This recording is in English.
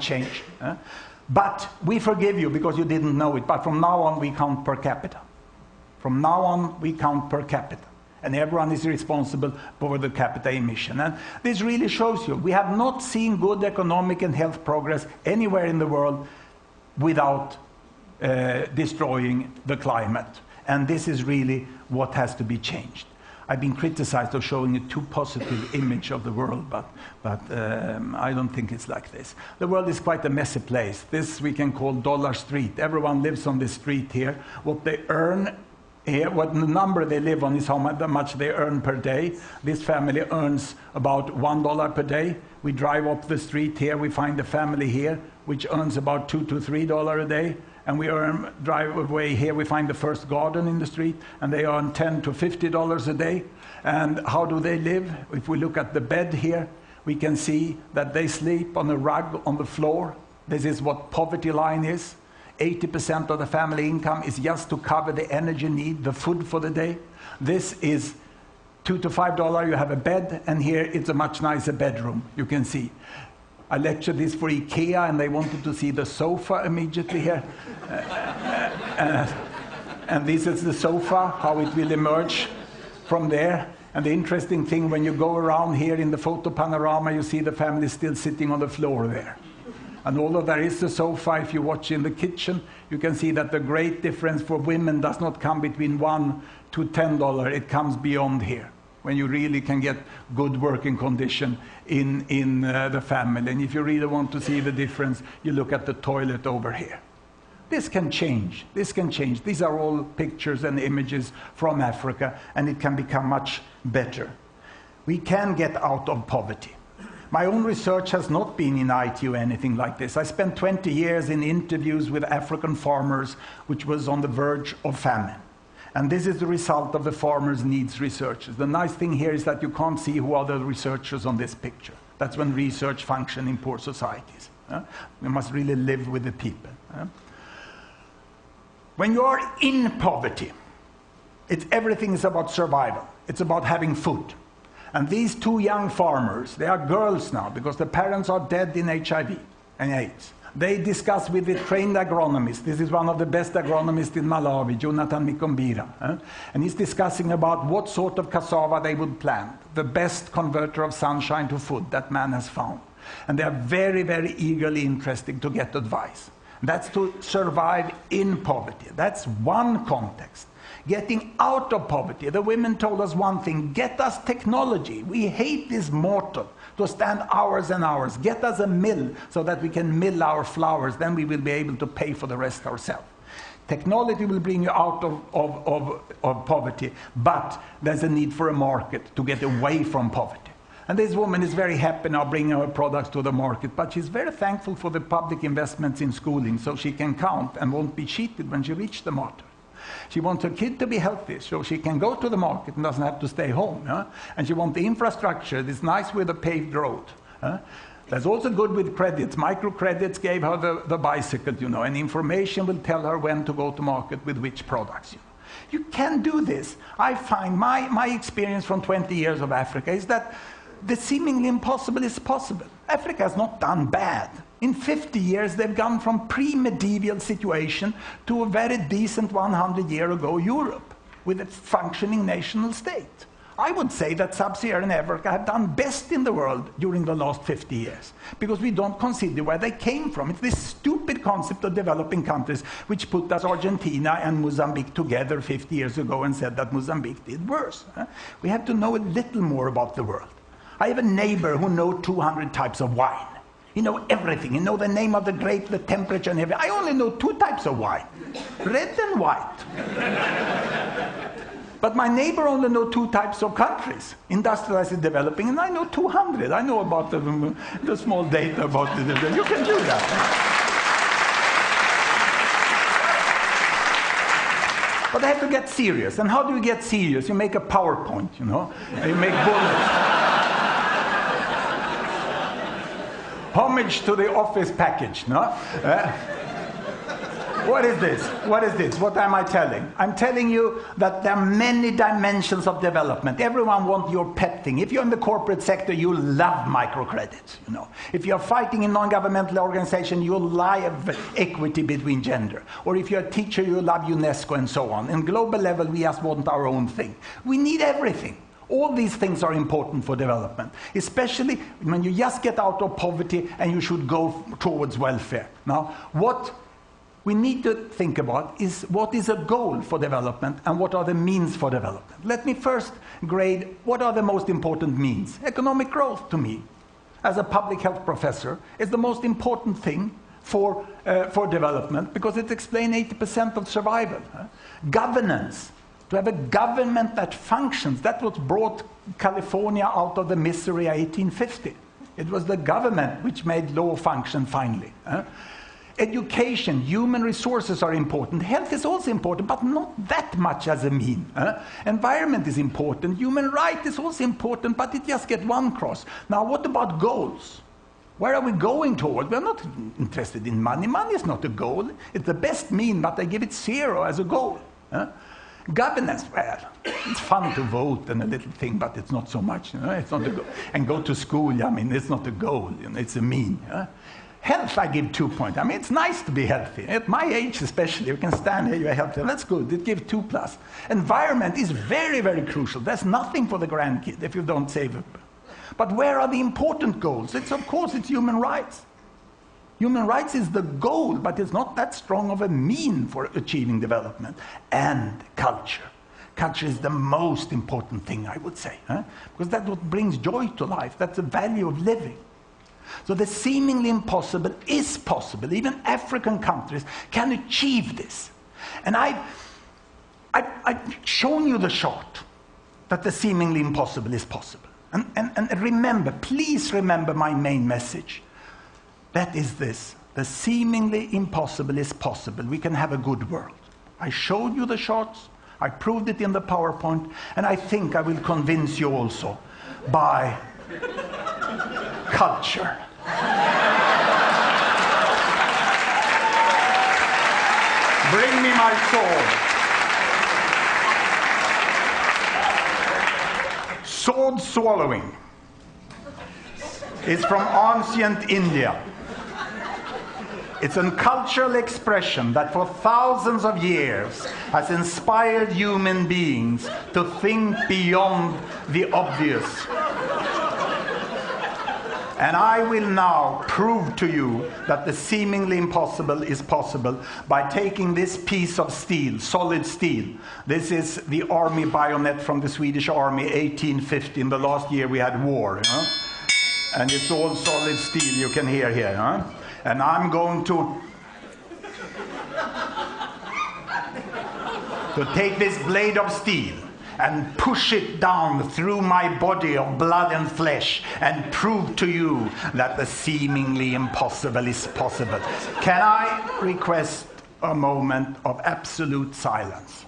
change. But we forgive you because you didn't know it. But from now on, we count per capita. From now on, we count per capita. And everyone is responsible for the capita emission. And this really shows you, we have not seen good economic and health progress anywhere in the world without destroying the climate. And this is really what has to be changed. I've been criticized of showing a too positive image of the world, but I don't think it's like this. The world is quite a messy place. This we can call Dollar Street. Everyone lives on this street here. What they earn here, what the number they live on is how much they earn per day. This family earns about $1 per day. We drive up the street here, we find a family here, which earns about $2 to $3 a day. And we drive away here, we find the first garden in the street, and they earn $10 to $50 a day. And how do they live? If we look at the bed here, we can see that they sleep on a rug on the floor. This is what poverty line is. 80% of the family income is just to cover the energy need, the food for the day. This is $2 to $5, you have a bed, and here it's a much nicer bedroom, you can see. I lectured this for IKEA, and they wanted to see the sofa immediately here. And this is the sofa, how it will emerge from there. And the interesting thing, when you go around here in the photo panorama, you see the family still sitting on the floor there. And although there is a sofa, if you watch in the kitchen, you can see that the great difference for women does not come between $1 to $10. It comes beyond here, when you really can get good working condition in the family. And if you really want to see the difference, you look at the toilet over here. This can change. This can change. These are all pictures and images from Africa, and it can become much better. We can get out of poverty. My own research has not been in IT or anything like this. I spent 20 years in interviews with African farmers, which was on the verge of famine. And this is the result of the farmers' needs researchers. The nice thing here is that you can't see who are the researchers on this picture. That's when research functions in poor societies. We must really live with the people. When you are in poverty, everything is about survival. It's about having food. And these two young farmers, they are girls now, because the parents are dead in HIV and AIDS. They discuss with the trained agronomist. This is one of the best agronomists in Malawi, Jonathan Mikombira. And he's discussing about what sort of cassava they would plant, the best converter of sunshine to food that man has found. And they are very, very eagerly interested to get advice. That's to survive in poverty. That's one context. Getting out of poverty. The women told us one thing: get us technology. We hate this mortal to stand hours and hours. Get us a mill so that we can mill our flowers. Then we will be able to pay for the rest ourselves. Technology will bring you out of poverty, but there's a need for a market to get away from poverty. And this woman is very happy now bringing her products to the market, but she's very thankful for the public investments in schooling so she can count and won't be cheated when she reaches the market. She wants her kid to be healthy, so she can go to the market and doesn't have to stay home. And she wants the infrastructure that's nice with a paved road. That's also good with credits. Microcredits gave her the bicycle, and information will tell her when to go to market with which products. You can do this. I find my experience from 20 years of Africa is that the seemingly impossible is possible. Africa has not done bad. In 50 years, they've gone from pre-medieval situation to a very decent 100 years ago Europe with a functioning national state. I would say that sub-Saharan Africa have done best in the world during the last 50 years because we don't consider where they came from. It's this stupid concept of developing countries which put us Argentina and Mozambique together 50 years ago and said that Mozambique did worse. We have to know a little more about the world. I have a neighbor who knows 200 types of wine. He knows everything. He knows the name of the grape, the temperature, and everything. I only know 2 types of wine, red and white. But my neighbor only knows 2 types of countries, industrialized and developing, and I know 200. I know about the small data about the. You can do that. But I have to get serious. And how do you get serious? You make a PowerPoint, You make bullets. Homage to the office package, no? What is this? What is this? What am I telling? I'm telling you that there are many dimensions of development. Everyone wants your pet thing. If you're in the corporate sector, you love microcredits. You know, if you're fighting in non-governmental organization, you love equity between gender. Or if you're a teacher, you love UNESCO and so on. In global level, we just want our own thing. We need everything. All these things are important for development, especially when you just get out of poverty and you should go towards welfare. Now, what we need to think about is what is a goal for development and what are the means for development. Let me first grade what are the most important means. Economic growth, to me, as a public health professor, is the most important thing for development because it explains 80% of survival. Governance. To have a government that functions. That's what brought California out of the misery of 1850. It was the government which made law function finally. Education, human resources are important. Health is also important, but not that much as a mean. Environment is important. Human right is also important, but it just gets one cross. Now, what about goals? Where are we going toward? We're not interested in money. Money is not a goal. It's the best mean, but I give it 0 as a goal. Governance, well, it's fun to vote and a little thing, but it's not so much. You know? It's not a goal. And go to school, I mean, it's not a goal. You know? It's a mean. Health, I give 2 points. I mean, it's nice to be healthy. At my age especially, you can stand here, you're healthy. That's good. It gives 2+. Environment is very, very crucial. There's nothing for the grandkid if you don't save it. But where are the important goals? Of course, it's human rights. Human rights is the goal, but it's not that strong of a mean for achieving development. And culture. Culture is the most important thing, I would say. Because that's what brings joy to life. That's the value of living. So the seemingly impossible is possible. Even African countries can achieve this. And I've shown you the chart that the seemingly impossible is possible. And remember, please remember my main message. That is this. The seemingly impossible is possible. We can have a good world. I showed you the charts. I proved it in the PowerPoint. And I think I will convince you also by culture. Bring me my sword. Sword swallowing is from ancient India. It's a cultural expression that for thousands of years has inspired human beings to think beyond the obvious. And I will now prove to you that the seemingly impossible is possible by taking this piece of steel, solid steel. This is the army bayonet from the Swedish army, 1850. In the last year we had war, you know? And it's all solid steel, you can hear here. Huh? And I'm going to take this blade of steel and push it down through my body of blood and flesh and prove to you that the seemingly impossible is possible. Can I request a moment of absolute silence?